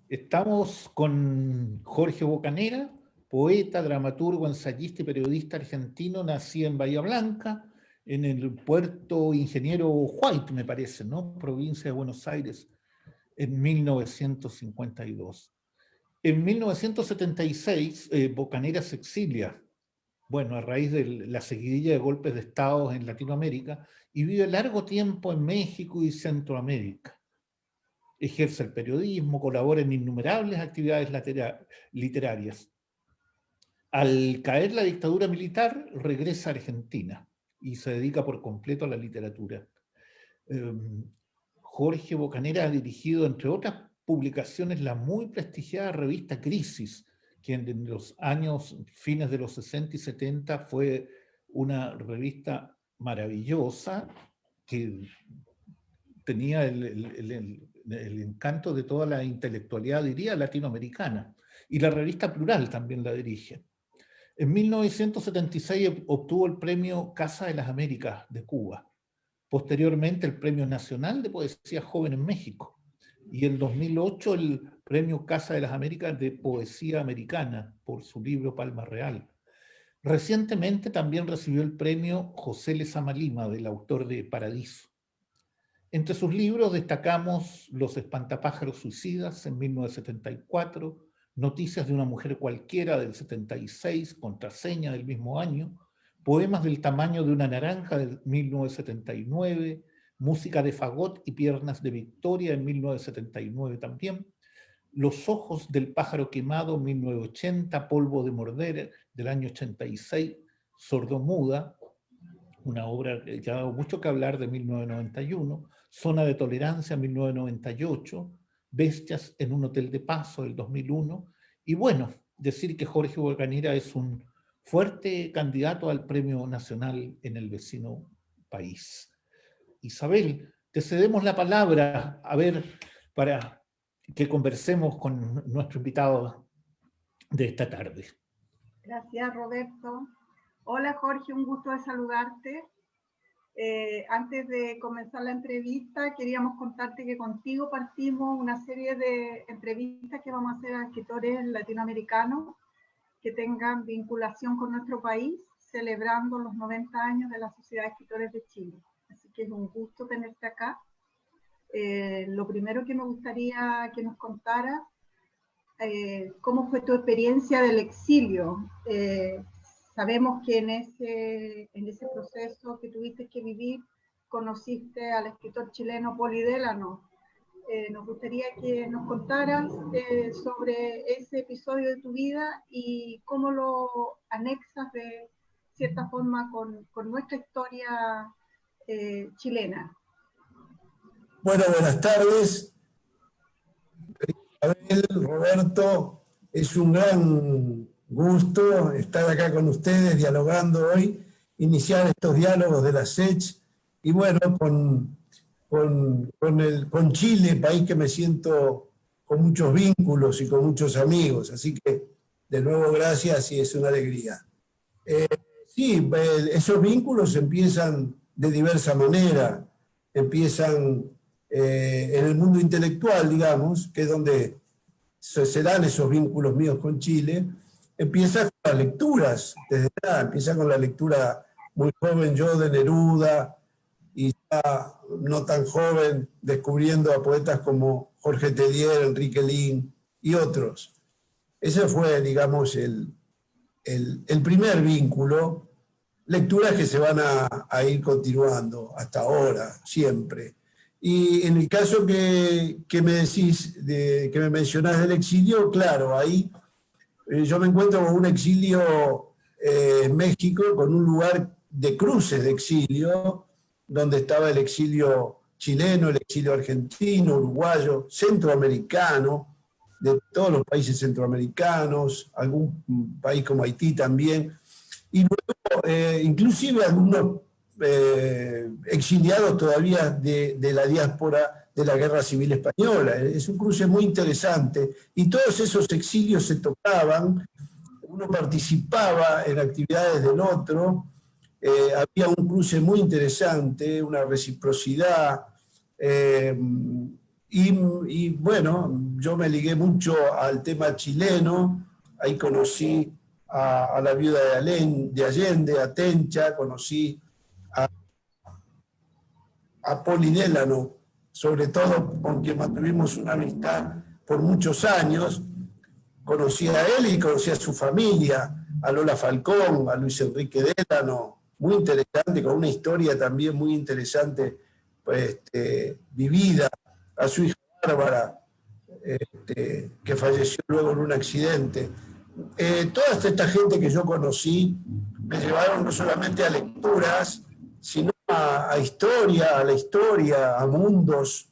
Estamos con Jorge Bocanera, poeta, dramaturgo, ensayista y periodista argentino, nacido en Bahía Blanca, en el puerto Ingeniero White, me parece, ¿no? Provincia de Buenos Aires, en 1952. En 1976, Bocanera se exilia, bueno, a raíz de la seguidilla de golpes de Estado en Latinoamérica, y vive largo tiempo en México y Centroamérica. Ejerce el periodismo, colabora en innumerables actividades literarias. Al caer la dictadura militar, regresa a Argentina y se dedica por completo a la literatura. Jorge Bocanera ha dirigido, entre otras publicaciones, la muy prestigiada revista Crisis, que en los años fines de los 60 y 70 fue una revista maravillosa que tenía el encanto de toda la intelectualidad, diría, latinoamericana. Y la revista Plural también la dirige. En 1976 obtuvo el premio Casa de las Américas de Cuba. Posteriormente el Premio Nacional de Poesía Joven en México. Y en 2008 el Premio Casa de las Américas de Poesía Americana por su libro Palma Real. Recientemente también recibió el premio José Lezama Lima, del autor de Paradiso. Entre sus libros destacamos Los espantapájaros suicidas en 1974, Noticias de una mujer cualquiera del 76, Contraseña del mismo año, Poemas del tamaño de una naranja de 1979, Música de fagot y piernas de Victoria en 1979 también, Los ojos del pájaro quemado en 1980, Polvo de morder del año 86, Sordomuda, una obra que ha dado mucho que hablar de 1991, Zona de Tolerancia 1998, Bestias en un hotel de paso del 2001, y bueno, decir que Jorge Bocanera es un fuerte candidato al Premio Nacional en el vecino país. Isabel, te cedemos la palabra, a ver, para que conversemos con nuestro invitado de esta tarde. Gracias, Roberto. Hola, Jorge, un gusto de saludarte. Antes de comenzar la entrevista, queríamos contarte que contigo partimos una serie de entrevistas que vamos a hacer a escritores latinoamericanos que tengan vinculación con nuestro país, celebrando los 90 años de la Sociedad de Escritores de Chile. Así que es un gusto tenerte acá. Lo primero que me gustaría que nos contaras, ¿cómo fue tu experiencia del exilio? Sabemos que en ese proceso que tuviste que vivir, conociste al escritor chileno Poli Delano. Nos gustaría que nos contaras sobre ese episodio de tu vida y cómo lo anexas de cierta forma con nuestra historia chilena. Bueno, buenas tardes. Isabel, Roberto, es un gran gusto estar acá con ustedes dialogando hoy, iniciar estos diálogos de la SECH y bueno, con Chile, país que me siento con muchos vínculos y con muchos amigos, así que de nuevo gracias y es una alegría. Sí, esos vínculos empiezan de diversa manera, empiezan en el mundo intelectual, digamos, que es donde se dan esos vínculos míos con Chile, empieza con las lecturas, desde ya, empieza con la lectura muy joven yo de Neruda, y ya no tan joven descubriendo a poetas como Jorge Tedier, Enrique Lin y otros. Ese fue, digamos, el primer vínculo, lecturas que se van a ir continuando hasta ahora, siempre. Y en el caso que me decís, que me mencionás del exilio, claro, ahí yo me encuentro con un exilio en México, con un lugar de cruces de exilio, donde estaba el exilio chileno, el exilio argentino, uruguayo, centroamericano, de todos los países centroamericanos, algún país como Haití también, y luego inclusive algunos exiliados todavía de la diáspora de la Guerra Civil Española. Es un cruce muy interesante y todos esos exilios se tocaban, uno participaba en actividades del otro, había un cruce muy interesante, una reciprocidad, y bueno, yo me ligué mucho al tema chileno, ahí conocí a la viuda de Allende, a Tencha, conocí a Poli Delano, sobre todo porque mantuvimos una amistad por muchos años. Conocí a él y conocí a su familia, a Lola Falcón, a Luis Enrique Delano, muy interesante, con una historia también muy interesante, pues, vivida, a su hija Bárbara, que falleció luego en un accidente. Toda esta gente que yo conocí me llevaron no solamente a lecturas, sino a historia, a la historia, a mundos,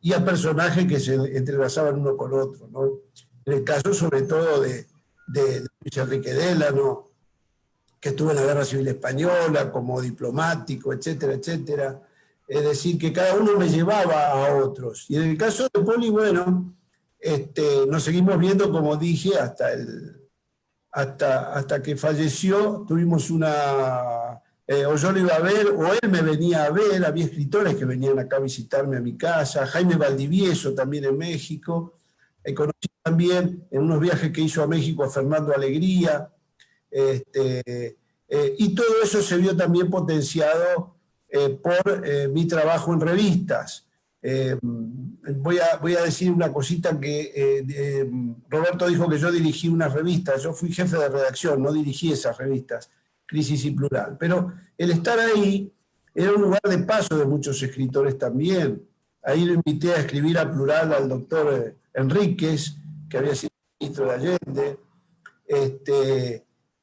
y a personajes que se entrelazaban uno con otro, ¿no? En el caso sobre todo de Luis Enrique Delano, que estuvo en la Guerra Civil Española como diplomático, etcétera, etcétera. Es decir, que cada uno me llevaba a otros. Y en el caso de Poli, bueno, nos seguimos viendo, como dije, hasta que falleció. Tuvimos o yo lo iba a ver, o él me venía a ver. Había escritores que venían acá a visitarme a mi casa. Jaime Valdivieso, también en México. Conocí también en unos viajes que hizo a México a Fernando Alegría. Y todo eso se vio también potenciado por mi trabajo en revistas. Voy a decir una cosita que Roberto dijo que yo dirigí unas revistas. Yo fui jefe de redacción, no dirigí esas revistas, Crisis y Plural. Pero el estar ahí era un lugar de paso de muchos escritores también. Ahí lo invité a escribir a Plural al doctor Enríquez, que había sido ministro de Allende.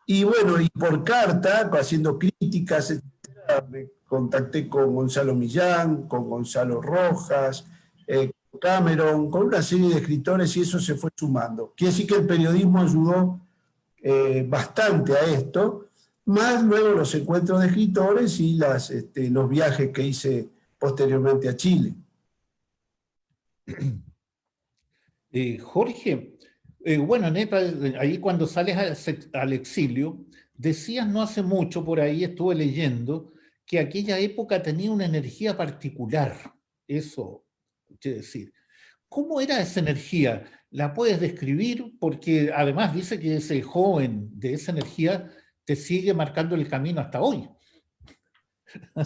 Y bueno, y por carta, haciendo críticas, etcétera, me contacté con Gonzalo Millán, con Gonzalo Rojas, con Cameron, con una serie de escritores, y eso se fue sumando. Quiere decir que el periodismo ayudó bastante a esto, más luego los encuentros de escritores y los viajes que hice posteriormente a Chile. Jorge, bueno, Neta, ahí cuando sales al exilio, decías no hace mucho, por ahí estuve leyendo, que aquella época tenía una energía particular. Eso, quiere decir. ¿Cómo era esa energía? ¿La puedes describir? Porque además dice que ese joven de esa energía te sigue marcando el camino hasta hoy.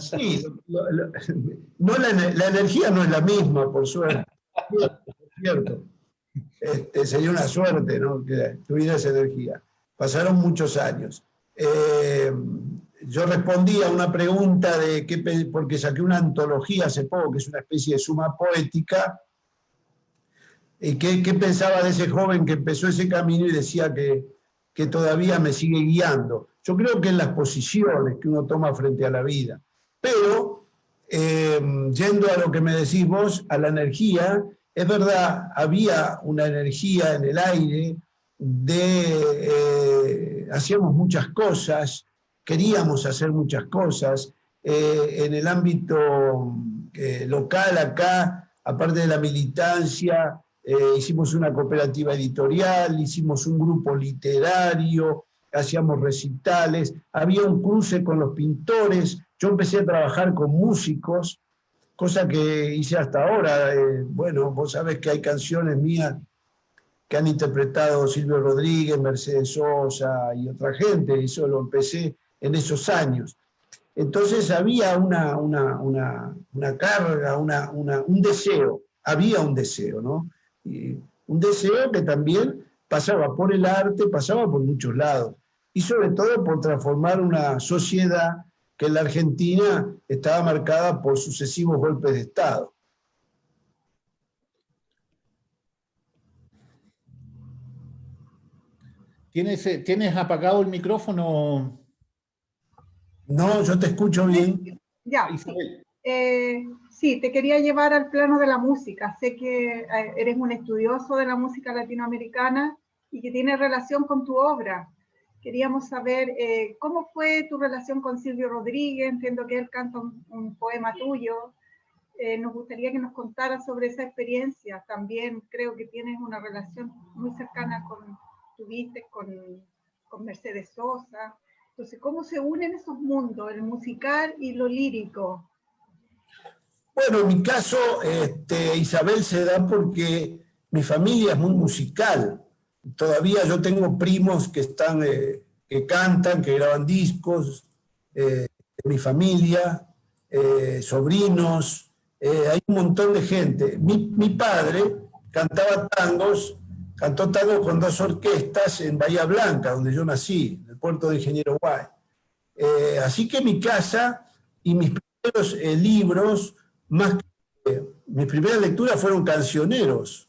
Sí, no, la energía no es la misma, por suerte. Es cierto. Sería una suerte, ¿no?, que tuviera esa energía. Pasaron muchos años. Yo respondí a una pregunta porque saqué una antología hace poco, que es una especie de suma poética, y ¿qué pensaba de ese joven que empezó ese camino y decía que todavía me sigue guiando? Yo creo que en las posiciones que uno toma frente a la vida. Pero, yendo a lo que me decís vos, a la energía, es verdad, había una energía en el aire, hacíamos muchas cosas, queríamos hacer muchas cosas. En el ámbito local acá, aparte de la militancia, hicimos una cooperativa editorial, hicimos un grupo literario, hacíamos recitales, había un cruce con los pintores. Yo empecé a trabajar con músicos, cosa que hice hasta ahora. Bueno, vos sabés que hay canciones mías que han interpretado Silvio Rodríguez, Mercedes Sosa y otra gente, y eso lo empecé en esos años. Entonces había una carga, un deseo, había un deseo, ¿no? Y un deseo que también pasaba por el arte, pasaba por muchos lados, y sobre todo por transformar una sociedad que en la Argentina estaba marcada por sucesivos golpes de Estado. ¿Tienes apagado el micrófono? No, yo te escucho bien. Ya, sí, te quería llevar al plano de la música. Sé que eres un estudioso de la música latinoamericana y que tiene relación con tu obra. Queríamos saber cómo fue tu relación con Silvio Rodríguez. Entiendo que él canta un poema tuyo. Nos gustaría que nos contaras sobre esa experiencia. También creo que tienes una relación muy cercana con Mercedes Sosa. Entonces, ¿cómo se unen esos mundos, el musical y lo lírico? Bueno, en mi caso, Isabel, se da porque mi familia es muy musical. Todavía yo tengo primos que están, que cantan, que graban discos, de mi familia, sobrinos, hay un montón de gente. Mi padre cantaba tangos, cantó tango con 2 orquestas en Bahía Blanca, donde yo nací, en el puerto de Ingeniero Guay. Así que mi casa y mis primeros libros, más que mis primeras lecturas fueron cancioneros.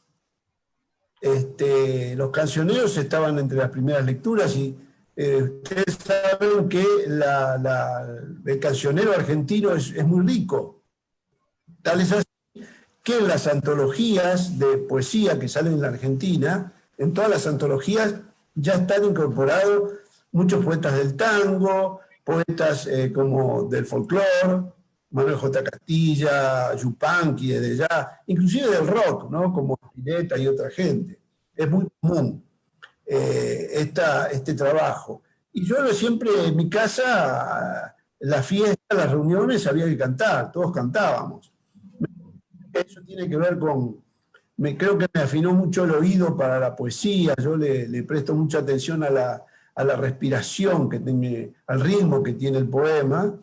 Los cancioneros estaban entre las primeras lecturas y ustedes saben que el cancionero argentino es muy rico. Tal es así que en las antologías de poesía que salen en la Argentina, en todas las antologías ya están incorporados muchos poetas del tango, poetas como del folclore, Manuel J. Castilla, Yupanqui, desde ya, inclusive del rock, ¿no? Como Spinetta y otra gente. Es muy común este trabajo. Y yo siempre en mi casa, las fiestas, las reuniones, había que cantar, todos cantábamos. Eso tiene que ver con, creo que me afinó mucho el oído para la poesía, yo le presto mucha atención a la respiración, al ritmo que tiene el poema.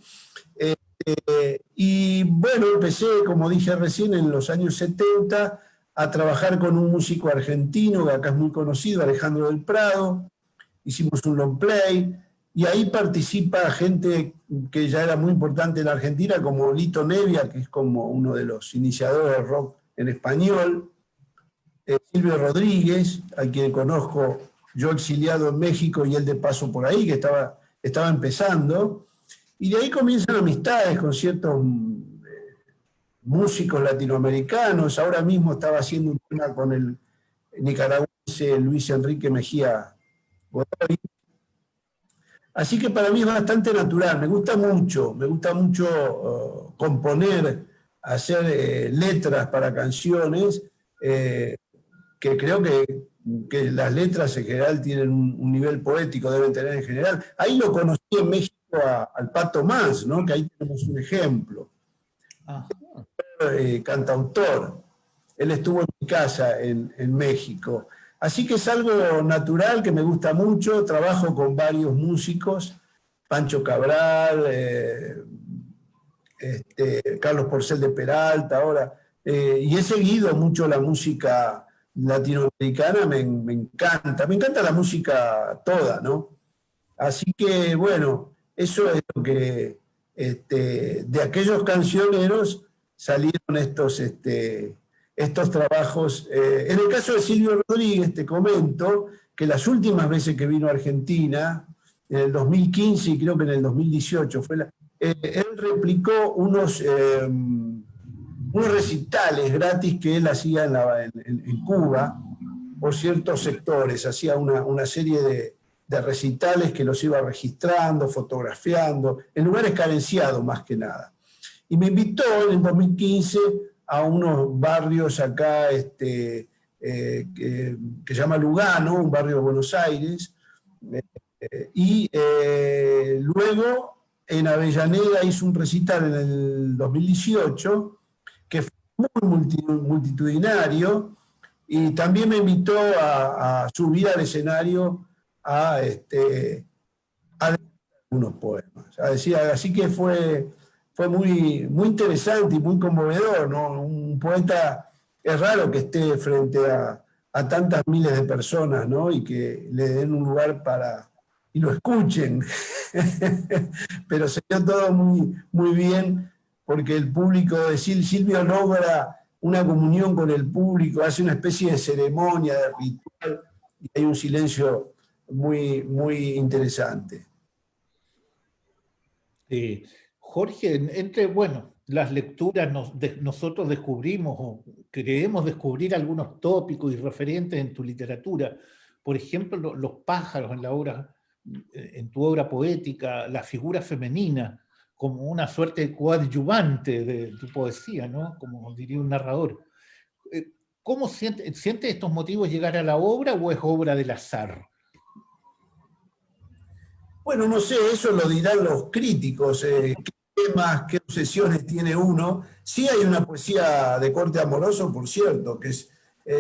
Y bueno, empecé, como dije recién, en los años 70 a trabajar con un músico argentino que acá es muy conocido, Alejandro del Prado. Hicimos un long play y ahí participa gente que ya era muy importante en la Argentina, como Lito Nevia, que es como uno de los iniciadores del rock en español, Silvio Rodríguez, a quien conozco yo exiliado en México y él de paso por ahí, que estaba empezando. Y de ahí comienzan amistades con ciertos músicos latinoamericanos. Ahora mismo estaba haciendo un tema con el nicaragüense Luis Enrique Mejía Godoy. Así que para mí es bastante natural, me gusta mucho componer, hacer letras para canciones, que creo que las letras en general tienen un nivel poético, deben tener en general. Ahí lo conocí en México al Pato Más, ¿no? Que ahí tenemos un ejemplo. Cantautor. Él estuvo en mi casa en México. Así que es algo natural que me gusta mucho. Trabajo con varios músicos, Pancho Cabral, Carlos Porcel de Peralta ahora, y he seguido mucho la música latinoamericana, me encanta la música toda, ¿no? Así que bueno, eso es lo que de aquellos cancioneros salieron estos trabajos. En el caso de Silvio Rodríguez, te comento que las últimas veces que vino a Argentina, en el 2015 y creo que en el 2018, él replicó unos recitales gratis que él hacía en Cuba por ciertos sectores. Hacía una serie de recitales que los iba registrando, fotografiando, en lugares carenciados más que nada. Y me invitó en el 2015 a unos barrios acá que se llama Lugano, un barrio de Buenos Aires, y luego en Avellaneda hizo un recital en el 2018 que fue muy multitudinario y también me invitó a subir al escenario a unos poemas. Así que fue muy, muy interesante y muy conmovedor, ¿no? Un poeta, es raro que esté frente a tantas miles de personas, ¿no? Y que le den un lugar y lo escuchen. Pero se dio todo muy, muy bien, porque el público de Silvio logra una comunión con el público, hace una especie de ceremonia, de ritual, y hay un silencio muy, muy interesante. Jorge, bueno, las lecturas nosotros descubrimos o creemos descubrir algunos tópicos y referentes en tu literatura. Por ejemplo, los pájaros en tu obra poética, la figura femenina como una suerte de coadyuvante de tu poesía, ¿no? Como diría un narrador. ¿Cómo sientes estos motivos llegar a la obra o es obra del azar? Bueno, no sé, eso lo dirán los críticos. temas, qué obsesiones tiene uno. Sí hay una poesía de corte amoroso, por cierto, que es,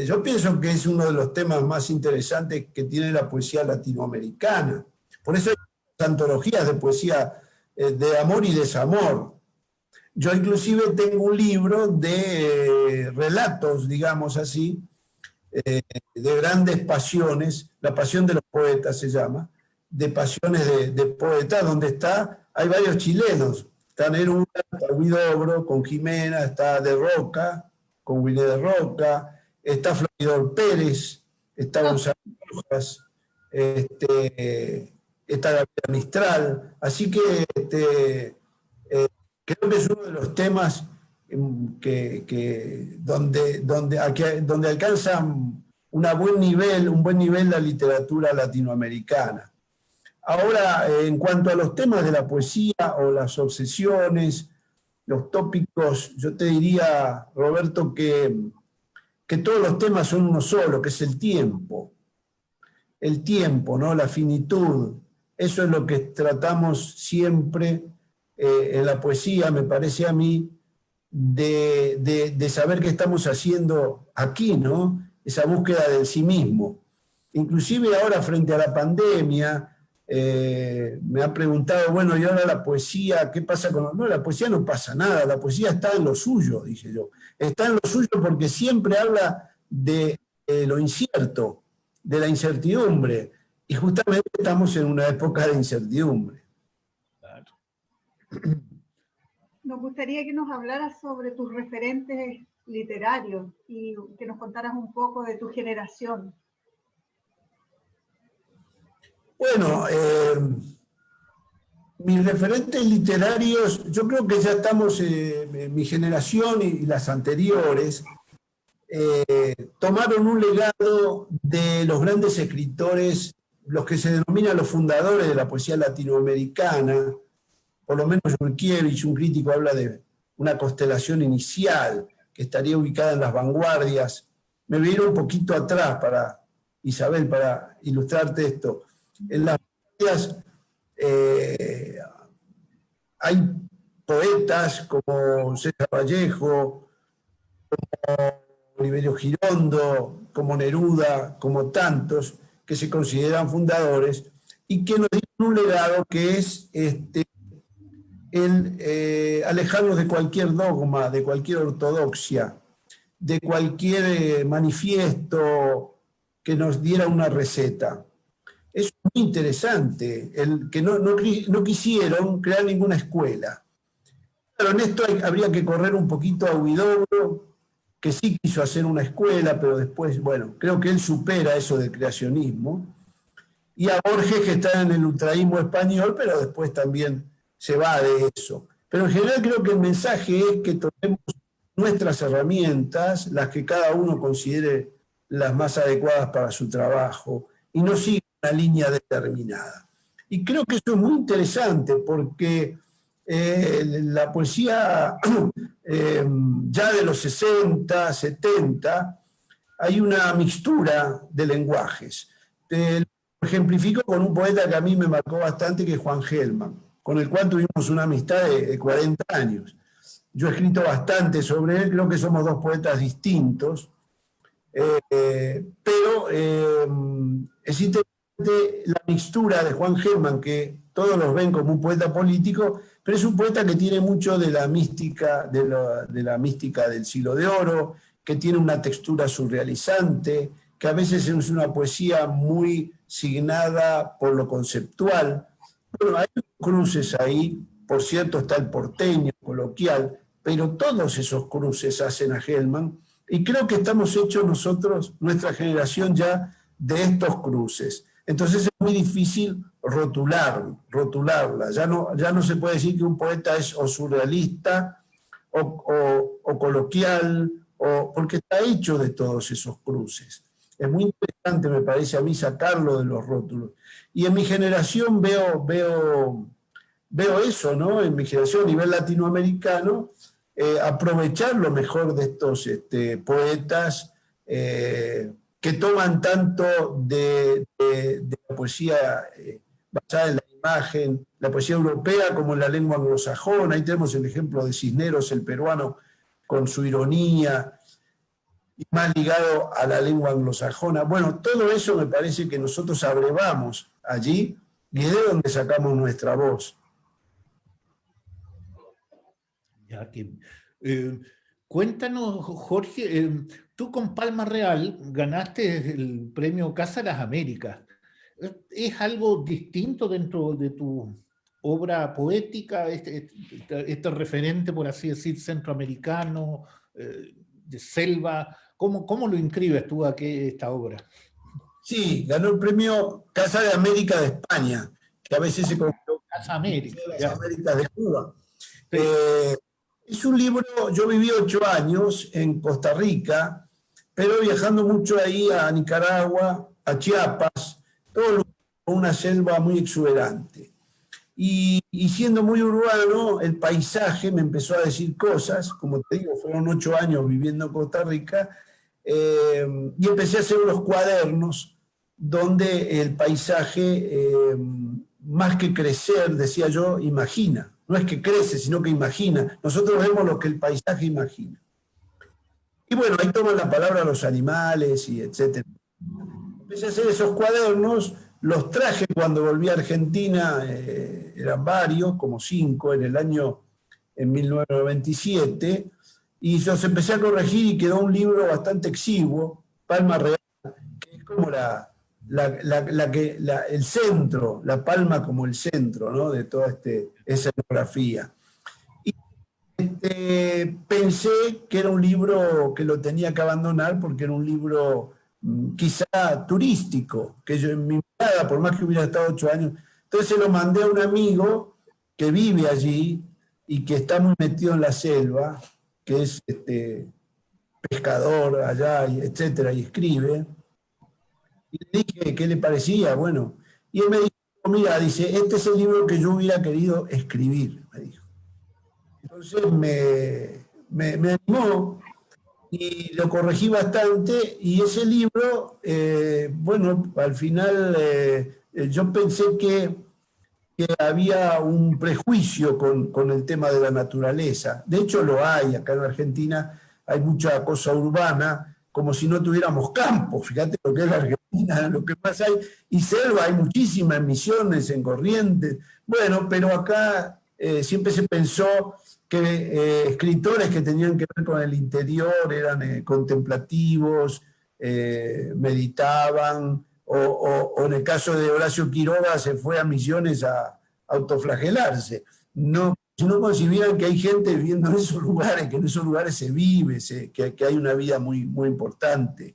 yo pienso que es uno de los temas más interesantes que tiene la poesía latinoamericana. Por eso hay antologías de poesía de amor y desamor. Yo inclusive tengo un libro de relatos, digamos así, de grandes pasiones, La pasión de los poetas se llama, de pasiones de poetas, donde hay varios chilenos. Está Neruda, está Huidobro con Jimena, está De Roca, con Willy de Roca, está Floridor Pérez, está Gonzalo Rojas, está Gabriela Mistral. Así que creo que es uno de los temas donde alcanza un buen nivel la literatura latinoamericana. Ahora, en cuanto a los temas de la poesía o las obsesiones, los tópicos, yo te diría, Roberto, que todos los temas son uno solo, que es el tiempo. El tiempo, ¿no? La finitud. Eso es lo que tratamos siempre en la poesía, me parece a mí, de saber qué estamos haciendo aquí, ¿no? Esa búsqueda del sí mismo. Inclusive ahora, frente a la pandemia, me han preguntado, bueno, y ahora la poesía, ¿qué pasa con...? No, la poesía no pasa nada, la poesía está en lo suyo, dije yo. Está en lo suyo porque siempre habla de lo incierto, de la incertidumbre, y justamente estamos en una época de incertidumbre. Claro. Nos gustaría que nos hablaras sobre tus referentes literarios y que nos contaras un poco de tu generación. Bueno, mis referentes literarios, yo creo que ya estamos, mi generación y las anteriores, tomaron un legado de los grandes escritores, los que se denominan los fundadores de la poesía latinoamericana. Por lo menos Yurkiewicz, un crítico, habla de una constelación inicial que estaría ubicada en las vanguardias. Me voy a ir un poquito atrás, Isabel, para ilustrarte esto. En las vanguardias hay poetas como César Vallejo, como Oliverio Girondo, como Neruda, como tantos que se consideran fundadores y que nos dieron un legado que es alejarnos de cualquier dogma, de cualquier ortodoxia, de cualquier manifiesto que nos diera una receta. Es muy interesante el que no quisieron crear ninguna escuela. Pero en esto habría que correr un poquito a Huidobro, que sí quiso hacer una escuela, pero después, bueno, creo que él supera eso del creacionismo. Y a Borges, que está en el ultraísmo español, pero después también se va de eso. Pero en general creo que el mensaje es que tomemos nuestras herramientas, las que cada uno considere las más adecuadas para su trabajo, y no siga una línea determinada. Y creo que eso es muy interesante porque la poesía ya de los 60, 70, hay una mixtura de lenguajes. Lo ejemplifico con un poeta que a mí me marcó bastante, que es Juan Gelman, con el cual tuvimos una amistad de 40 años. Yo he escrito bastante sobre él, creo que somos dos poetas distintos, pero es interesante la mixtura de Juan Gelman, que todos los ven como un poeta político, pero es un poeta que tiene mucho de la mística, de la mística del Siglo de Oro, que tiene una textura surrealizante, que a veces es una poesía muy signada por lo conceptual. Bueno, hay cruces ahí, por cierto está el porteño, coloquial, pero todos esos cruces hacen a Gelman, y creo que estamos hechos nosotros, nuestra generación ya, de estos cruces. Entonces es muy difícil rotularla. Ya no se puede decir que un poeta es o surrealista o coloquial, porque está hecho de todos esos cruces. Es muy interesante, me parece a mí, sacarlo de los rótulos. Y en mi generación veo eso, ¿no? En mi generación a nivel latinoamericano, aprovechar lo mejor de estos poetas que toman tanto de la poesía basada en la imagen, la poesía europea como en la lengua anglosajona. Ahí tenemos el ejemplo de Cisneros, el peruano, con su ironía, y más ligado a la lengua anglosajona. Bueno, todo eso me parece que nosotros abrevamos allí y es de donde sacamos nuestra voz. Ya que, cuéntanos, Jorge, tú con Palma Real ganaste el premio Casa de las Américas. ¿Es algo distinto dentro de tu obra poética, este referente, por así decir, centroamericano, de selva? ¿Cómo lo inscribes tú a esta obra? Sí, ganó el premio Casa de América de España, que a veces se conoce Casa América, las Américas de Cuba. Sí. Es un libro, yo viví 8 años en Costa Rica, pero viajando mucho ahí a Nicaragua, a Chiapas, todo una selva muy exuberante. Y siendo muy urbano, el paisaje me empezó a decir cosas, como te digo, fueron 8 años viviendo en Costa Rica, y empecé a hacer unos cuadernos donde el paisaje, más que crecer, decía yo, imagina. No es que crece, sino que imagina. Nosotros vemos lo que el paisaje imagina. Y bueno, ahí toman la palabra los animales y etcétera. Empecé a hacer esos cuadernos, los traje cuando volví a Argentina, eran varios, como 5 en 1997, y los empecé a corregir y quedó un libro bastante exiguo, Palma Real, que es como el centro, la palma como el centro, ¿no?, de toda esa etnografía. Y pensé que era un libro que lo tenía que abandonar porque era un libro quizá turístico, que yo en mi mirada, por más que hubiera estado 8 años, entonces se lo mandé a un amigo que vive allí y que está muy metido en la selva, que es pescador allá, etcétera, y escribe. Y le dije qué le parecía, bueno. Y él me dijo, mira, dice, este es el libro que yo hubiera querido escribir, me dijo. Entonces me animó y lo corregí bastante, y ese libro, bueno, al final yo pensé que había un prejuicio con el tema de la naturaleza. De hecho lo hay, acá en Argentina hay mucha cosa urbana, como si no tuviéramos campo. Fíjate lo que es la Argentina, lo que pasa hay, y selva, hay muchísimas, en Misiones, en Corrientes. Bueno, pero acá siempre se pensó que escritores que tenían que ver con el interior eran contemplativos, meditaban, o en el caso de Horacio Quiroga se fue a Misiones a autoflagelarse. No concibían que hay gente viviendo en esos lugares, que en esos lugares se vive, que hay una vida muy, muy importante.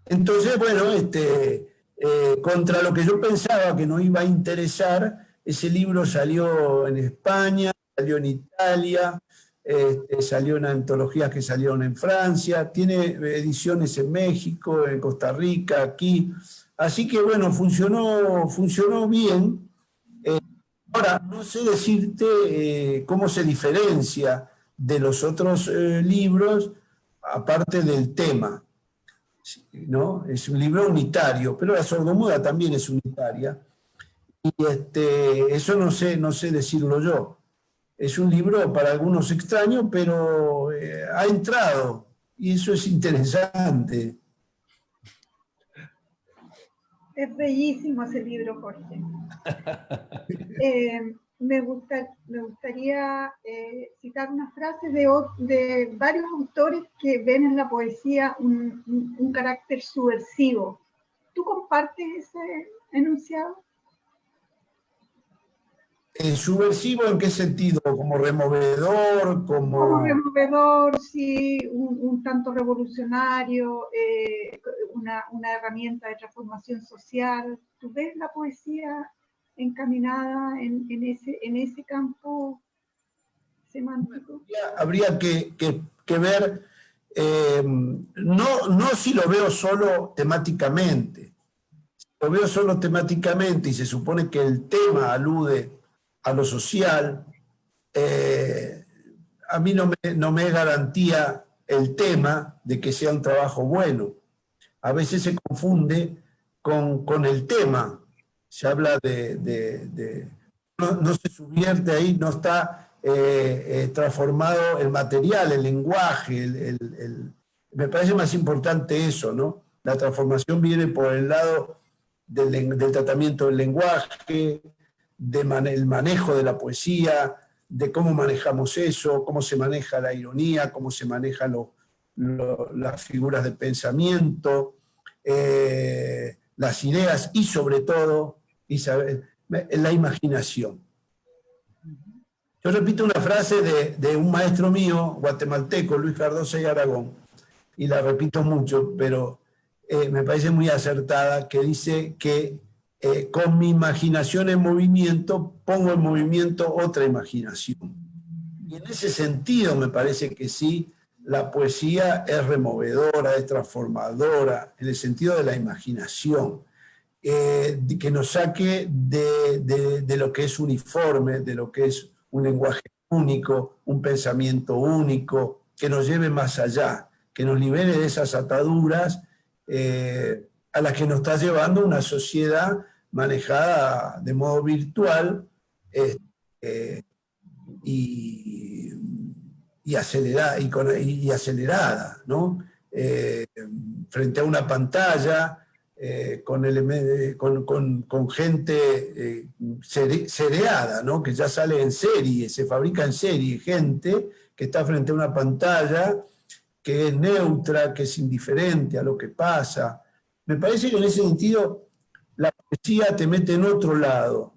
Entonces, bueno, contra lo que yo pensaba que no iba a interesar, ese libro salió en España, salió en Italia, salió en antologías que salieron en Francia, tiene ediciones en México, en Costa Rica, aquí. Así que bueno, funcionó bien. Ahora, no sé decirte cómo se diferencia de los otros libros, aparte del tema, ¿no? Es un libro unitario, pero la sordomuda también es unitaria. Y eso no sé decirlo yo. Es un libro para algunos extraño, pero ha entrado, y eso es interesante. Es bellísimo ese libro, Jorge. Me gustaría citar unas frases de varios autores que ven en la poesía un carácter subversivo. ¿Tú compartes ese enunciado? ¿Subversivo en qué sentido? ¿Como removedor? Como removedor, sí, un tanto revolucionario, una herramienta de transformación social. ¿Tú ves la poesía encaminada en ese campo semántico? Habría que ver, no si lo veo solo temáticamente. Si lo veo solo temáticamente y se supone que el tema alude a lo social, a mí no me es garantía el tema de que sea un trabajo bueno. A veces se confunde con el tema, se habla no se subvierte ahí, no está transformado el material, el lenguaje, me parece más importante eso, ¿no? La transformación viene por el lado del tratamiento del lenguaje, el manejo de la poesía, de cómo manejamos eso, cómo se maneja la ironía, cómo se manejan las figuras de pensamiento, las ideas y sobre todo, Isabel, la imaginación. Yo repito una frase de un maestro mío, guatemalteco, Luis Cardoso y Aragón, y la repito mucho, pero me parece muy acertada, que dice que con mi imaginación en movimiento, pongo en movimiento otra imaginación. Y en ese sentido me parece que sí, la poesía es removedora, es transformadora, en el sentido de la imaginación, que nos saque de lo que es uniforme, de lo que es un lenguaje único, un pensamiento único, que nos lleve más allá, que nos libere de esas ataduras a las que nos está llevando una sociedad manejada de modo virtual y acelerada, ¿no? Frente a una pantalla, con gente seriada, ¿no? Que ya sale en serie, se fabrica en serie, gente que está frente a una pantalla, que es neutra, que es indiferente a lo que pasa. Me parece que en ese sentido la poesía te mete en otro lado,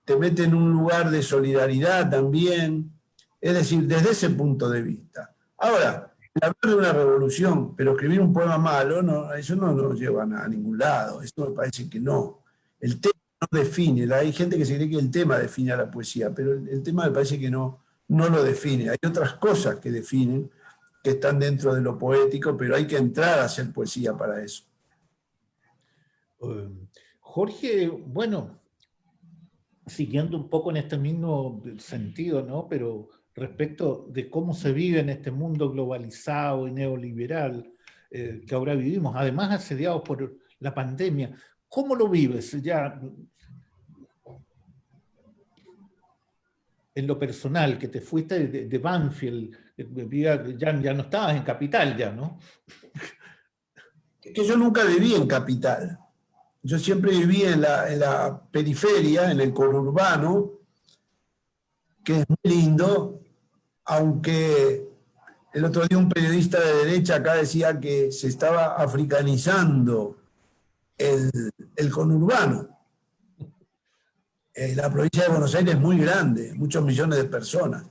te mete en un lugar de solidaridad también, es decir, desde ese punto de vista. Ahora, hablar de una revolución, pero escribir un poema malo, no, eso no nos lleva a ningún lado, eso me parece que no. El tema no define, hay gente que se cree que el tema define a la poesía, pero el tema me parece que no lo define. Hay otras cosas que definen, que están dentro de lo poético, pero hay que entrar a hacer poesía para eso. Jorge, bueno, siguiendo un poco en este mismo sentido, ¿no? Pero respecto de cómo se vive en este mundo globalizado y neoliberal que ahora vivimos, además asediados por la pandemia, ¿cómo lo vives ya en lo personal, que te fuiste de Banfield, ya no estabas en Capital ya, ¿no? Que yo nunca viví en Capital. Yo siempre viví en la periferia, en el conurbano, que es muy lindo, aunque el otro día un periodista de derecha acá decía que se estaba africanizando el conurbano. La provincia de Buenos Aires es muy grande, muchos millones de personas.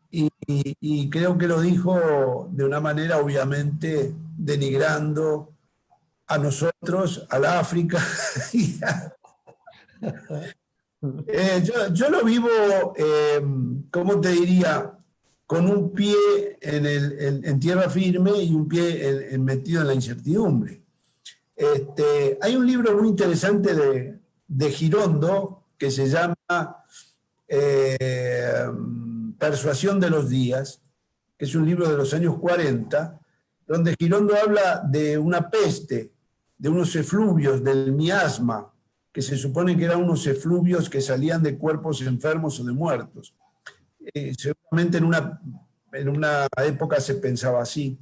Y creo que lo dijo de una manera obviamente denigrando a nosotros, a la África. Yo lo vivo, ¿cómo te diría? Con un pie en tierra firme y un pie metido en la incertidumbre. Hay un libro muy interesante de Girondo que se llama Persuasión de los días, que es un libro de los años 40, donde Girondo habla de una peste, de unos efluvios, del miasma, que se supone que eran unos efluvios que salían de cuerpos enfermos o de muertos. Seguramente en una época se pensaba así.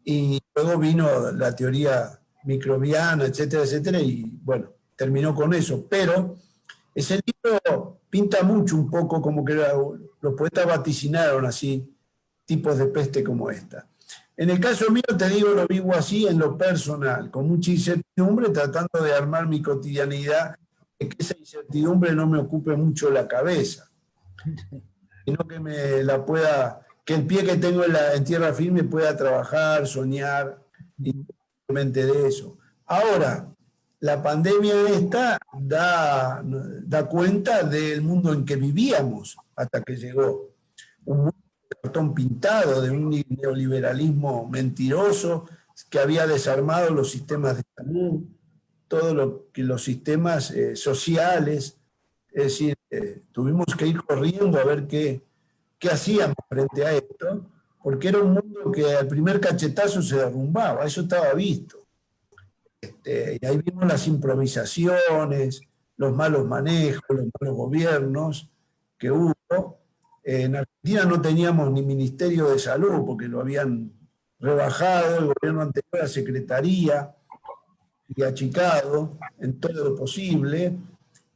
Y luego vino la teoría microbiana, etcétera, etcétera, y bueno, terminó con eso. Pero ese libro pinta mucho un poco como que los poetas vaticinaron así tipos de peste como esta. En el caso mío, te digo, lo vivo así en lo personal, con mucha incertidumbre, tratando de armar mi cotidianidad, de que esa incertidumbre no me ocupe mucho la cabeza, sino que que el pie que tengo en tierra firme pueda trabajar, soñar, y simplemente de eso. Ahora, la pandemia esta da cuenta del mundo en que vivíamos hasta que llegó. Un mundo de cartón pintado, de un neoliberalismo mentiroso que había desarmado los sistemas de salud, todos los sistemas sociales. Es decir, tuvimos que ir corriendo a ver qué hacíamos frente a esto, porque era un mundo que al primer cachetazo se derrumbaba, eso estaba visto. Y ahí vimos las improvisaciones, los malos manejos, los malos gobiernos que hubo. En Argentina no teníamos ni Ministerio de Salud, porque lo habían rebajado el gobierno anterior a Secretaría y achicado en todo lo posible.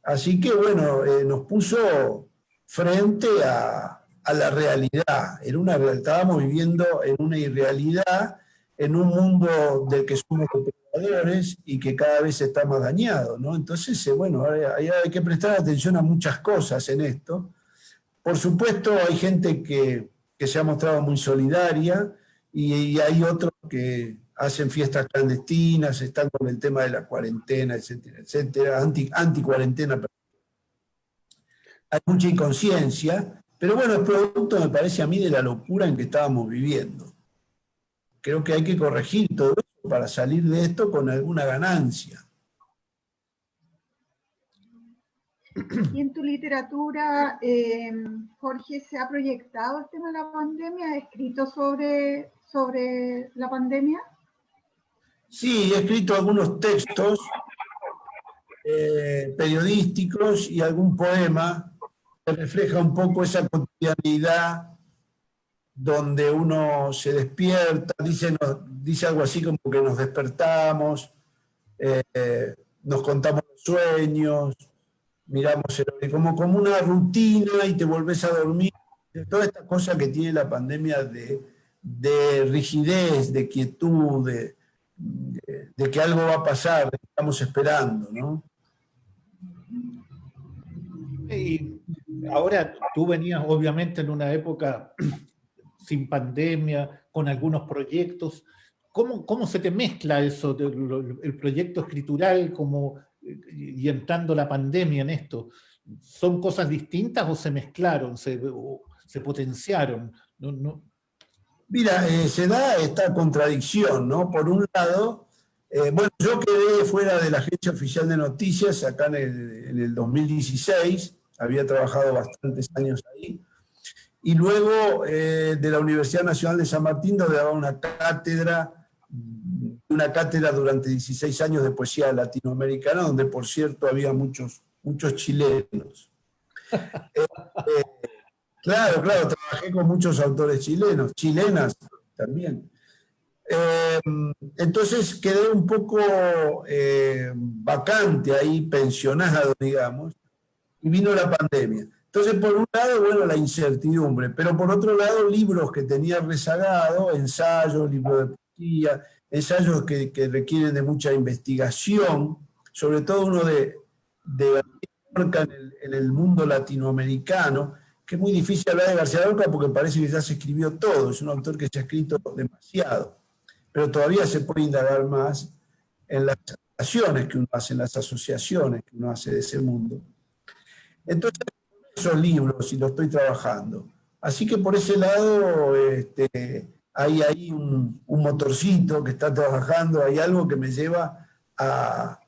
Así que, bueno, nos puso frente a la realidad. Estábamos viviendo en una irrealidad, en un mundo del que somos depredadores y que cada vez está más dañado, ¿no? Entonces, bueno, hay que prestar atención a muchas cosas en esto. Por supuesto, hay gente que se ha mostrado muy solidaria y hay otros que hacen fiestas clandestinas, están con el tema de la cuarentena, etcétera, etcétera, anti-cuarentena. Hay mucha inconsciencia, pero bueno, es producto, me parece a mí, de la locura en que estábamos viviendo. Creo que hay que corregir todo eso para salir de esto con alguna ganancia. Y en tu literatura, Jorge, ¿se ha proyectado el tema de la pandemia? ¿Has escrito sobre la pandemia? Sí, he escrito algunos textos periodísticos y algún poema que refleja un poco esa cotidianidad donde uno se despierta, dice algo así como que nos despertamos, nos contamos los sueños, miramos como una rutina y te volvés a dormir. Toda esta cosa que tiene la pandemia de rigidez, de quietud, de que algo va a pasar, de que estamos esperando, ¿no? Y ahora tú venías obviamente en una época sin pandemia, con algunos proyectos. ¿Cómo se te mezcla eso, el proyecto escritural y entrando la pandemia en esto? ¿Son cosas distintas o se mezclaron, se potenciaron? No. Mira, se da esta contradicción, ¿no? Por un lado, bueno, yo quedé fuera de la Agencia Oficial de Noticias acá en el 2016, había trabajado bastantes años ahí, y luego de la Universidad Nacional de San Martín, donde daba una cátedra durante 16 años de poesía latinoamericana, donde por cierto había muchos chilenos. Claro, trabajé con muchos autores chilenos, chilenas también. Entonces quedé un poco vacante ahí, pensionado, digamos, y vino la pandemia. Entonces, por un lado, bueno, la incertidumbre, pero por otro lado, libros que tenía rezagado, ensayos, libros de poesía, ensayos que requieren de mucha investigación, sobre todo uno de Lorca en el mundo latinoamericano, que es muy difícil hablar de García Lorca porque parece que ya se escribió todo, es un autor que se ha escrito demasiado, pero todavía se puede indagar más en las relaciones que uno hace, en las asociaciones que uno hace de ese mundo. Entonces, esos libros, y lo estoy trabajando. Así que por ese lado hay ahí un motorcito que está trabajando, hay algo que me lleva a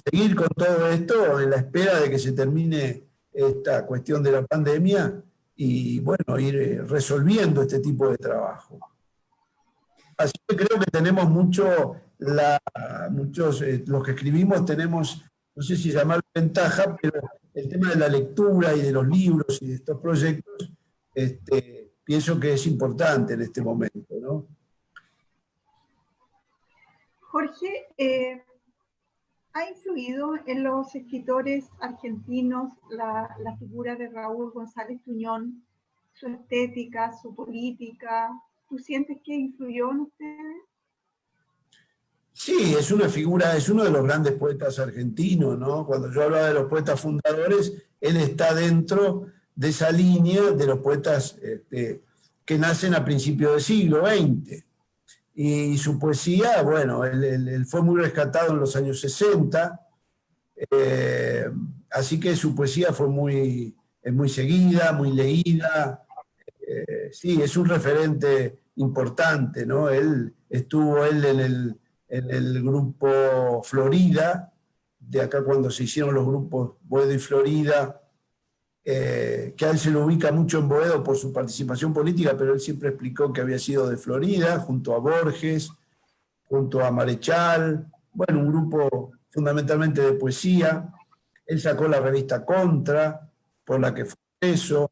seguir con todo esto en la espera de que se termine esta cuestión de la pandemia y, bueno, ir resolviendo este tipo de trabajo. Así que creo que tenemos muchos, los que escribimos tenemos, no sé si llamar ventaja, pero el tema de la lectura y de los libros y de estos proyectos, pienso que es importante en este momento, ¿no? Jorge, ¿ha influido en los escritores argentinos la figura de Raúl González Tuñón, su estética, su política? ¿Tú sientes que influyó en ustedes? Sí, es una figura, es uno de los grandes poetas argentinos, ¿no? Cuando yo hablaba de los poetas fundadores, él está dentro de esa línea de los poetas que nacen a principios del siglo XX. Y su poesía, bueno, él fue muy rescatado en los años 60, así que su poesía es muy seguida, muy leída. Sí, es un referente importante, ¿no? Estuvo en el grupo Florida, de acá cuando se hicieron los grupos Boedo y Florida, que a él se lo ubica mucho en Boedo por su participación política, pero él siempre explicó que había sido de Florida, junto a Borges, junto a Marechal, bueno, un grupo fundamentalmente de poesía. Él sacó la revista Contra, por la que fue preso.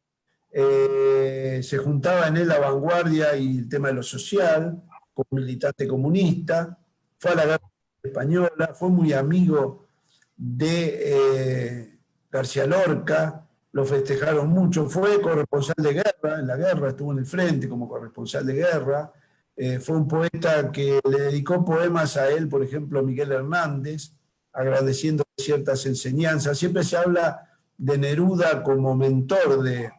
Se juntaba en él la vanguardia y el tema de lo social, como militante comunista. Fue a la guerra española, fue muy amigo de García Lorca, lo festejaron mucho, fue corresponsal de guerra, en la guerra estuvo en el frente como corresponsal de guerra. Fue un poeta que le dedicó poemas a él, por ejemplo, a Miguel Hernández, agradeciendo ciertas enseñanzas. Siempre se habla de Neruda como mentor de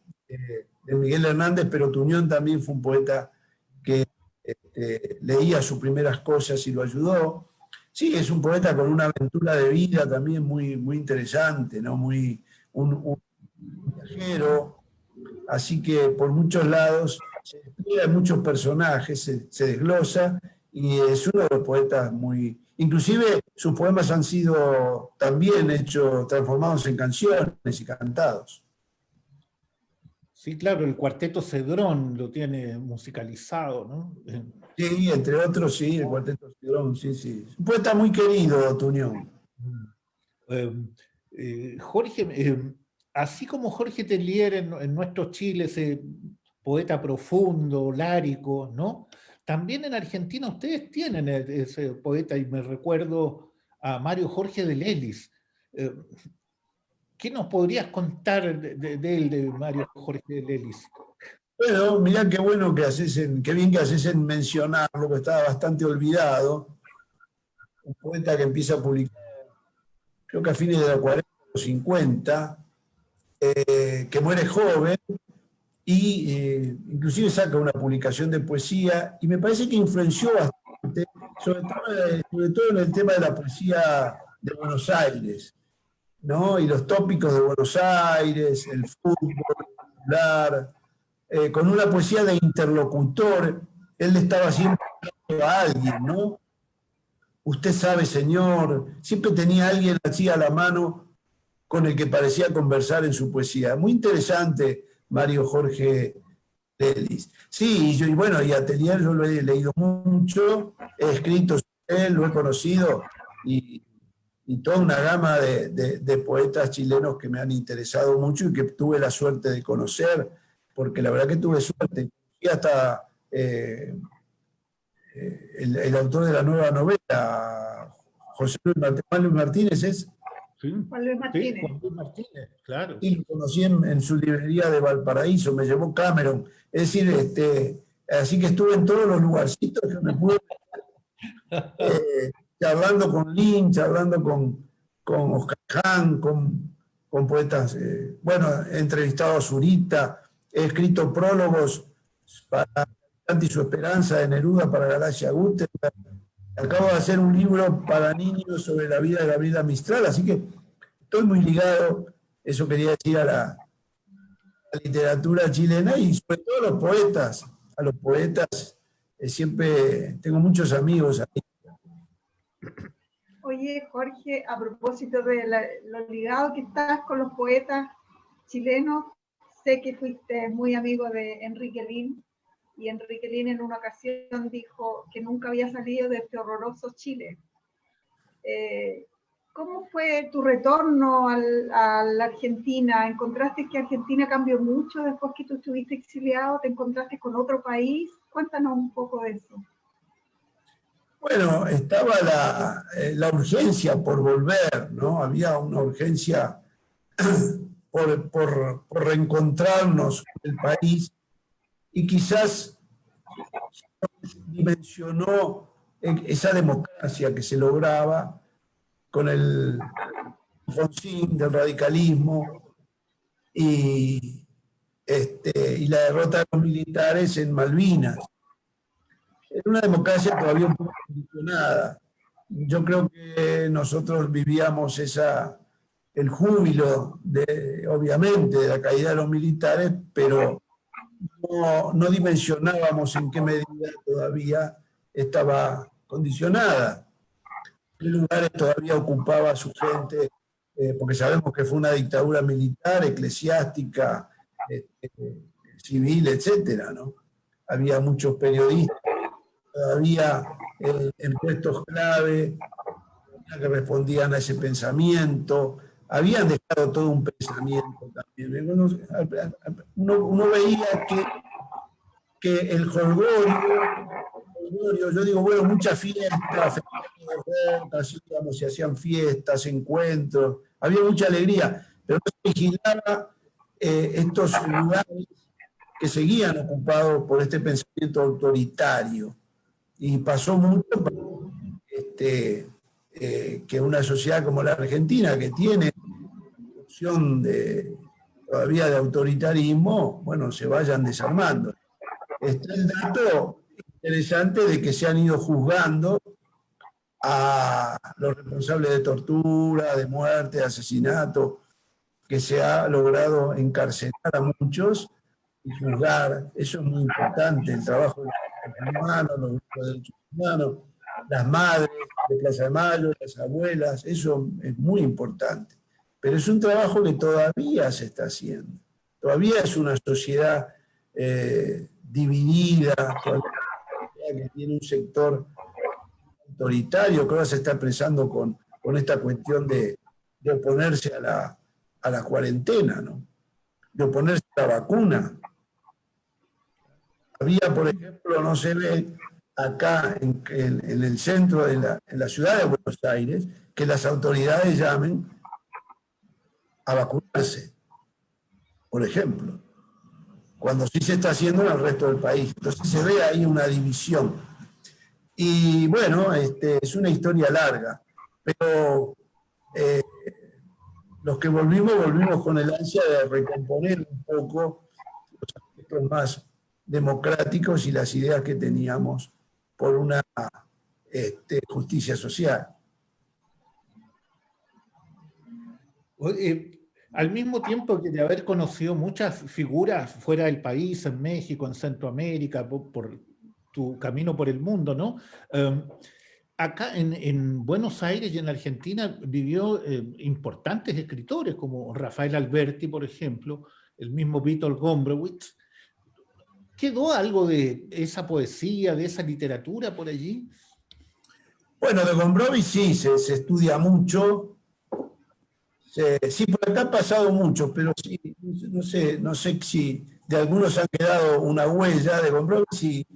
Miguel Hernández, pero Tuñón también fue un poeta que leía sus primeras cosas y lo ayudó. Sí, es un poeta con una aventura de vida también muy, muy interesante, ¿no? Un viajero, así que por muchos lados se despliega en muchos personajes, se desglosa, y es uno de los poetas muy... Inclusive sus poemas han sido también hechos, transformados en canciones y cantados. Sí, claro, el Cuarteto Cedrón lo tiene musicalizado, ¿no? Sí, entre otros, sí, el Cuarteto Cedrón, sí, sí. Un poeta muy querido, Tuñón. Jorge, así como Jorge Tellier en nuestro Chile, ese poeta profundo, lárico, ¿no? También en Argentina ustedes tienen ese poeta, y me recuerdo a Mario Jorge de Lelis. ¿Qué nos podrías contar de él, de Mario Jorge de Lelis? Bueno, mirá qué bueno que haces qué bien que haces en mencionarlo, que estaba bastante olvidado. Un poeta que empieza a publicar, creo que a fines de los 40 o 50, que muere joven y inclusive saca una publicación de poesía, y me parece que influenció bastante, sobre todo en el tema de la poesía de Buenos Aires, ¿no? Y los tópicos de Buenos Aires, el fútbol, el popular, con una poesía de interlocutor. Él le estaba siempre hablando a alguien, ¿no? Usted sabe, señor, siempre tenía a alguien así a la mano con el que parecía conversar en su poesía. Muy interesante, Mario Jorge Lelis. Sí, y bueno, y a Tellier yo lo he leído mucho, he escrito sobre él, lo he conocido, y toda una gama de poetas chilenos que me han interesado mucho y que tuve la suerte de conocer, porque la verdad que tuve suerte. Y hasta el autor de la nueva novela, José Luis Martínez, ¿es? Sí, Juan Luis Martínez. sí, Juan Luis Martínez, claro. Y lo conocí en su librería de Valparaíso, me llevó Cameron. Es decir, así que estuve en todos los lugarcitos que me pude, charlando con Lin, charlando con Oscar Hahn, con poetas. Bueno, he entrevistado a Zurita, he escrito prólogos para Dante y su esperanza de Neruda para Galaxia Gutenberg. Acabo de hacer un libro para niños sobre la vida de Gabriela Mistral, así que estoy muy ligado, eso quería decir, a la literatura chilena, y sobre todo a los poetas, siempre tengo muchos amigos ahí. Oye, Jorge, a propósito de lo ligado que estás con los poetas chilenos, sé que fuiste muy amigo de Enrique Lin, y Enrique Lin en una ocasión dijo que nunca había salido de este horroroso Chile. ¿Cómo fue tu retorno a la Argentina? ¿Encontraste que Argentina cambió mucho después que tú estuviste exiliado? ¿Te encontraste con otro país? Cuéntanos un poco de eso. Bueno, estaba la urgencia por volver, ¿no? Había una urgencia por reencontrarnos con el país, y quizás dimensionó esa democracia que se lograba con el Alfonsín del radicalismo y la derrota de los militares en Malvinas. Era una democracia todavía un poco condicionada. Yo creo que nosotros vivíamos el júbilo, obviamente, de la caída de los militares, pero no dimensionábamos en qué medida todavía estaba condicionada. ¿Qué lugares todavía ocupaba su gente? Porque sabemos que fue una dictadura militar, eclesiástica, civil, etcétera, ¿no? Había muchos periodistas todavía en puestos clave que respondían a ese pensamiento. habían dejado todo un pensamiento también. Uno veía que el jolgorio, yo digo, bueno, muchas fiestas, así, digamos, se hacían fiestas, encuentros, había mucha alegría, pero no se vigilaba estos lugares que seguían ocupados por este pensamiento autoritario. Y pasó mucho que una sociedad como la Argentina, que tiene opción todavía de autoritarismo, bueno, se vayan desarmando. Está el dato interesante de que se han ido juzgando a los responsables de tortura, de muerte, de asesinato, que se ha logrado encarcelar a muchos y juzgar. Eso es muy importante, el trabajo de los humanos, los grupos de derechos humanos, las madres de Plaza de Mayo, las abuelas, eso es muy importante. Pero es un trabajo que todavía se está haciendo. Todavía es una sociedad dividida, que tiene un sector autoritario que ahora se está expresando con esta cuestión de oponerse a la cuarentena, ¿no? De oponerse a la vacuna. Había, por ejemplo, no se ve acá en el centro en la ciudad de Buenos Aires, que las autoridades llamen a vacunarse, por ejemplo, cuando sí se está haciendo en el resto del país. Entonces se ve ahí una división. Y bueno, es una historia larga, pero los que volvimos con el ansia de recomponer un poco los aspectos más democráticos y las ideas que teníamos por una justicia social. Al mismo tiempo que de haber conocido muchas figuras fuera del país, en México, en Centroamérica, por tu camino por el mundo, ¿no? Acá en Buenos Aires y en Argentina vivió importantes escritores como Rafael Alberti, por ejemplo, el mismo Vítor Gombrowicz. ¿Quedó algo de esa poesía, de esa literatura por allí? Bueno, de Gombrowicz sí, se estudia mucho. Sí, por acá ha pasado mucho, pero sí, no sé si de algunos han quedado una huella de Gombrowicz y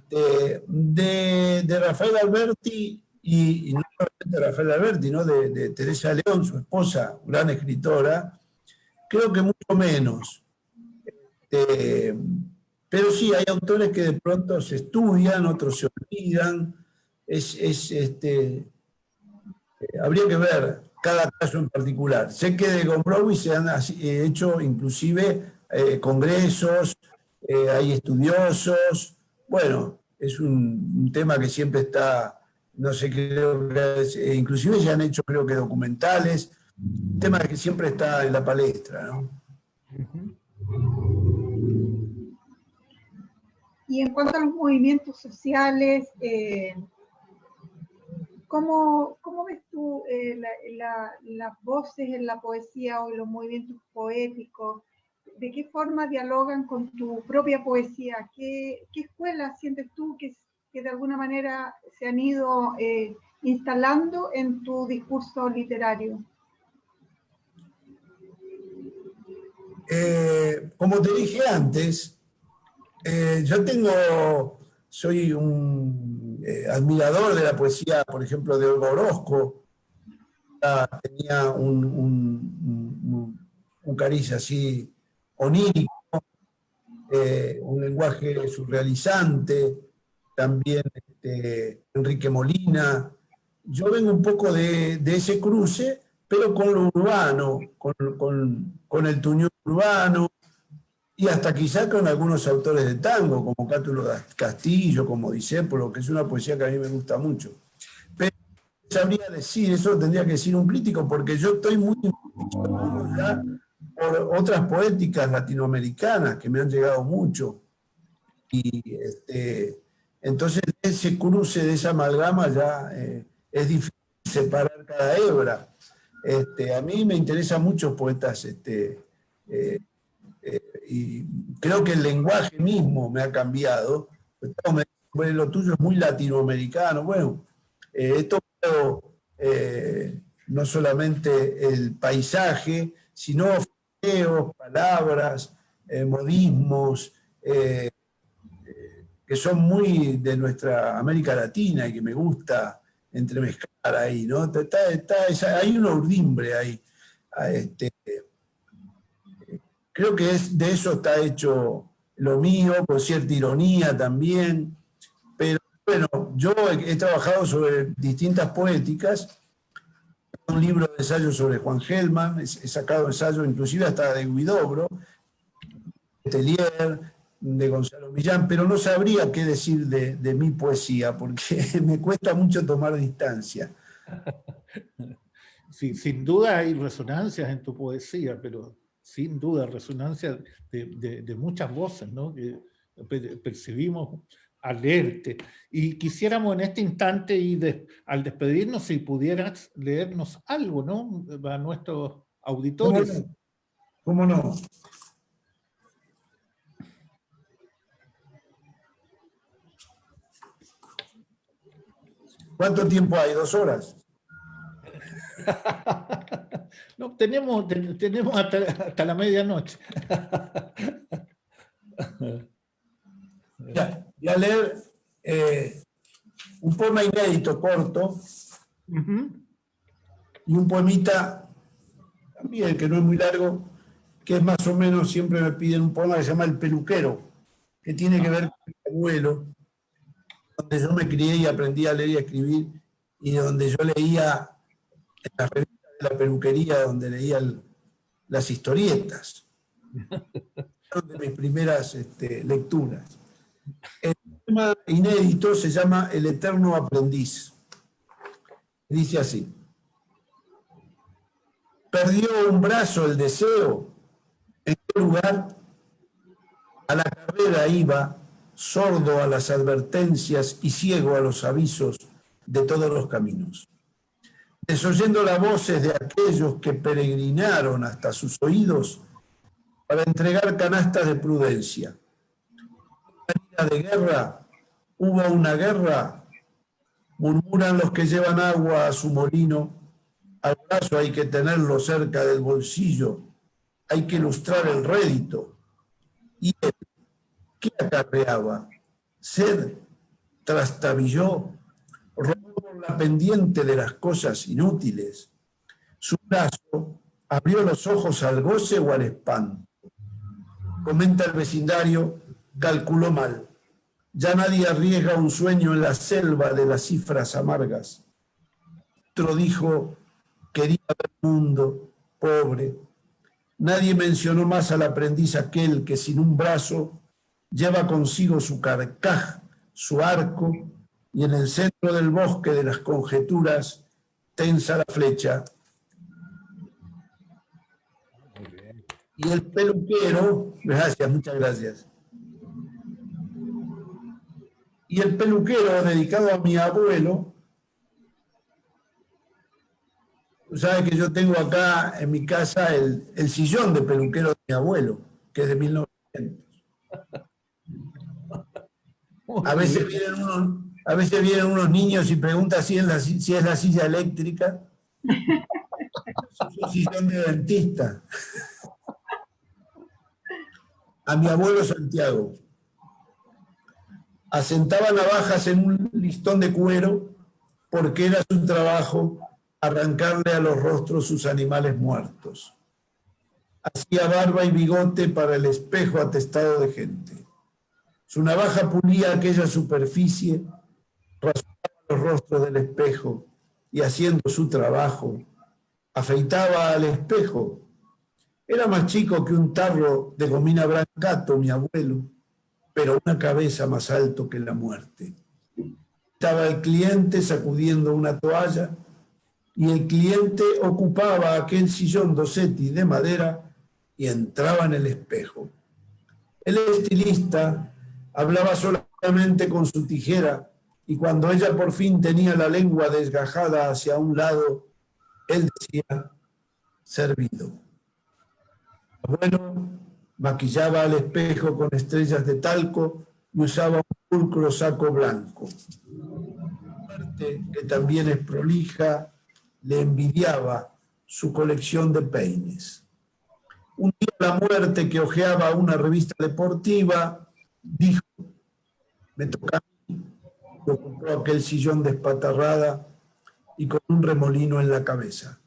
de Rafael Alberti, y no solamente de Rafael Alberti, ¿no? de Teresa León, su esposa, gran escritora, creo que mucho menos. Pero sí, hay autores que de pronto se estudian, otros se olvidan. Habría que ver cada caso en particular. Sé que de Gombrowicz se han hecho inclusive congresos, hay estudiosos. Bueno, es un tema que siempre está, no sé, creo que inclusive se han hecho, creo que documentales, un tema que siempre está en la palestra, ¿no? Y en cuanto a los movimientos sociales, ¿cómo ves tú las voces en la poesía o en los movimientos poéticos? ¿De qué forma dialogan con tu propia poesía? ¿Qué escuelas sientes tú que de alguna manera se han ido instalando en tu discurso literario? Como te dije antes, soy un admirador de la poesía, por ejemplo, de Olga Orozco. Tenía un cariz así onírico, un lenguaje surrealizante, también Enrique Molina. Yo vengo un poco de ese cruce, pero con lo urbano, con el tuñón urbano, y hasta quizá con algunos autores de tango, como Cátulo Castillo, como Discépolo, que es una poesía que a mí me gusta mucho. Pero sabría decir, eso lo tendría que decir un crítico, porque yo estoy muy impresionado ya por otras poéticas latinoamericanas que me han llegado mucho. Y entonces ese cruce de esa amalgama ya es difícil separar cada hebra. A mí me interesan muchos poetas y creo que el lenguaje mismo me ha cambiado. Bueno, lo tuyo es muy latinoamericano. Bueno, esto no solamente el paisaje, sino videos, palabras, modismos, que son muy de nuestra América Latina y que me gusta entremezclar ahí, ¿no? Hay una urdimbre ahí. Creo que de eso está hecho lo mío, con cierta ironía también, pero bueno, yo he trabajado sobre distintas poéticas, un libro de ensayos sobre Juan Gelman, he sacado ensayos inclusive hasta de Huidobro, de Tellier, de Gonzalo Millán, pero no sabría qué decir de mi poesía, porque me cuesta mucho tomar distancia. Sí, sin duda hay resonancias en tu poesía, pero sin duda resonancias de muchas voces, ¿no? Que percibimos al leerte. Y quisiéramos en este instante, y al despedirnos, si pudieras leernos algo, ¿no? A nuestros auditores. ¿Cómo no? ¿Cuánto tiempo hay? ¿2 horas? No, tenemos hasta la medianoche. Voy a leer un poema inédito, corto, y un poemita también, que no es muy largo, que es más o menos, siempre me piden un poema que se llama El Peluquero, que tiene que ver con mi abuelo, donde yo me crié y aprendí a leer y a escribir, y donde yo leía en la revista de la peluquería, donde leía las historietas, de mis primeras lecturas. El poema inédito se llama El Eterno Aprendiz. Dice así: perdió un brazo el deseo, ¿en qué lugar? A la carrera iba, sordo a las advertencias y ciego a los avisos de todos los caminos. Desoyendo las voces de aquellos que peregrinaron hasta sus oídos para entregar canastas de prudencia. De guerra, hubo una guerra, murmuran los que llevan agua a su molino, al brazo hay que tenerlo cerca del bolsillo, hay que ilustrar el rédito. Y él, ¿qué acarreaba? Sed, trastabilló, robó por la pendiente de las cosas inútiles. Su brazo abrió los ojos al goce o al espanto. Comenta el vecindario, calculó mal. Ya nadie arriesga un sueño en la selva de las cifras amargas. Otro dijo, quería ver el mundo, pobre. Nadie mencionó más al aprendiz aquel que sin un brazo lleva consigo su carcaj, su arco, y en el centro del bosque de las conjeturas tensa la flecha. Y el peluquero, gracias, muchas gracias. Y el peluquero, dedicado a mi abuelo, sabe que yo tengo acá en mi casa el sillón de peluquero de mi abuelo, que es de 1900. A veces vienen unos niños y preguntan si es la silla eléctrica. Es un sillón de dentista. A mi abuelo Santiago. Asentaba navajas en un listón de cuero porque era su trabajo arrancarle a los rostros sus animales muertos. Hacía barba y bigote para el espejo atestado de gente. Su navaja pulía aquella superficie, rasuraba los rostros del espejo y haciendo su trabajo, afeitaba al espejo. Era más chico que un tarro de gomina brancato, mi abuelo, pero una cabeza más alto que la muerte. Estaba el cliente sacudiendo una toalla y el cliente ocupaba aquel sillón dosetti de madera y entraba en el espejo. El estilista hablaba solamente con su tijera y cuando ella por fin tenía la lengua desgajada hacia un lado, él decía, servido. Bueno, maquillaba al espejo con estrellas de talco y usaba un pulcro saco blanco. Parte que también es prolija, le envidiaba su colección de peines. Un día la muerte, que hojeaba una revista deportiva, dijo: me toca a mí. Y ocupó aquel sillón de espatarrada y con un remolino en la cabeza.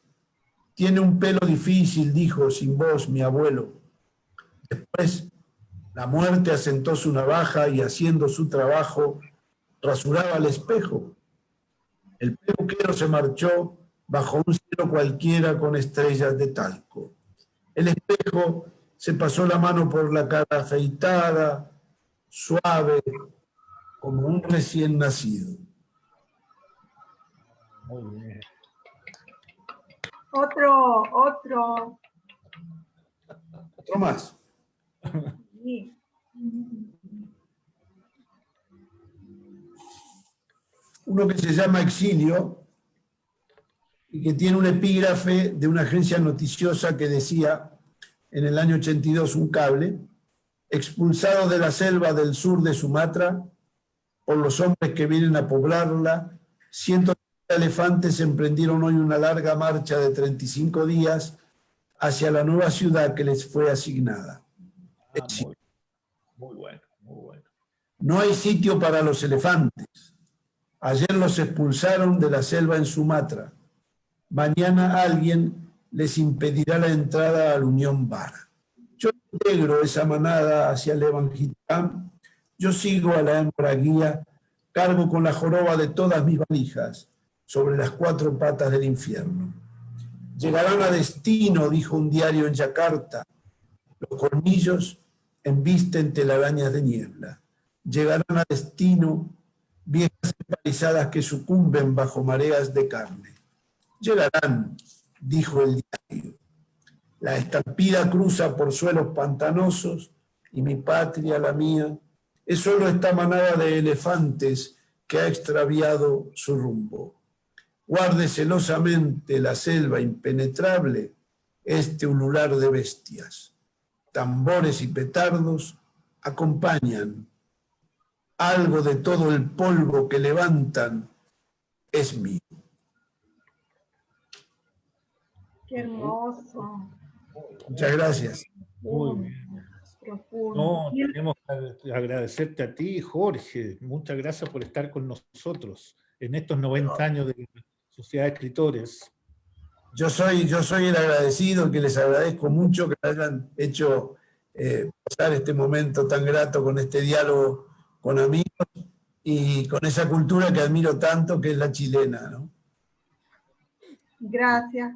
Tiene un pelo difícil, dijo sin voz mi abuelo. Después, la muerte asentó su navaja y, haciendo su trabajo, rasuraba el espejo. El peluquero se marchó bajo un cielo cualquiera con estrellas de talco. El espejo se pasó la mano por la cara afeitada, suave, como un recién nacido. Muy bien. Otro. Otro más. Sí. Uno que se llama Exilio y que tiene un epígrafe de una agencia noticiosa que decía en el año 82 un cable: expulsado de la selva del sur de Sumatra por los hombres que vienen a poblarla, 130 elefantes emprendieron hoy una larga marcha de 35 días hacia la nueva ciudad que les fue asignada. Muy bueno, muy bueno. No hay sitio para los elefantes. Ayer los expulsaron de la selva en Sumatra. Mañana alguien les impedirá la entrada al Unión Vara. Yo integro esa manada hacia el Evangelistán. Yo sigo a la hembra guía, cargo con la joroba de todas mis valijas sobre las 4 patas del infierno. Llegarán a destino, dijo un diario en Yakarta. Los colmillos embisten telarañas de niebla. Llegarán a destino viejas empalizadas que sucumben bajo mareas de carne. Llegarán, dijo el diario. La estampida cruza por suelos pantanosos y mi patria, la mía, es solo esta manada de elefantes que ha extraviado su rumbo. Guarde celosamente la selva impenetrable este ulular de bestias. Tambores y petardos acompañan. Algo de todo el polvo que levantan es mío. Qué hermoso. Muchas gracias. Muy bien. Profundo. No, tenemos que agradecerte a ti, Jorge. Muchas gracias por estar con nosotros en estos 90 años de la Sociedad de Escritores. Yo soy el agradecido, que les agradezco mucho que hayan hecho pasar este momento tan grato con este diálogo con amigos y con esa cultura que admiro tanto, que es la chilena, ¿no? Gracias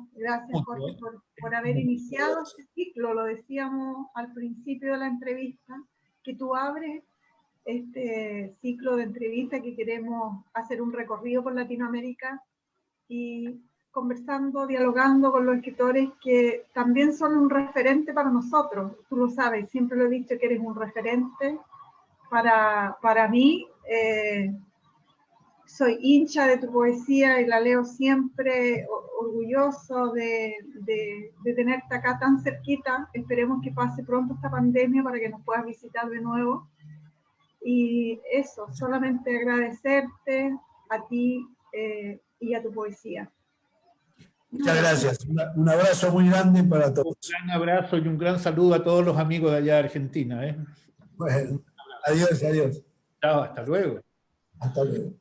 Jorge por haber iniciado este ciclo. Lo decíamos al principio de la entrevista, que tú abres este ciclo de entrevistas que queremos hacer un recorrido por Latinoamérica y conversando, dialogando con los escritores que también son un referente para nosotros. Tú lo sabes, siempre lo he dicho que eres un referente para mí. Soy hincha de tu poesía y la leo siempre, orgulloso de tenerte acá tan cerquita. Esperemos que pase pronto esta pandemia para que nos puedas visitar de nuevo. Y eso, solamente agradecerte a ti y a tu poesía. Muchas gracias. Un abrazo muy grande para todos. Un gran abrazo y un gran saludo a todos los amigos de allá de Argentina. Bueno, adiós. Chao, hasta luego. Hasta luego.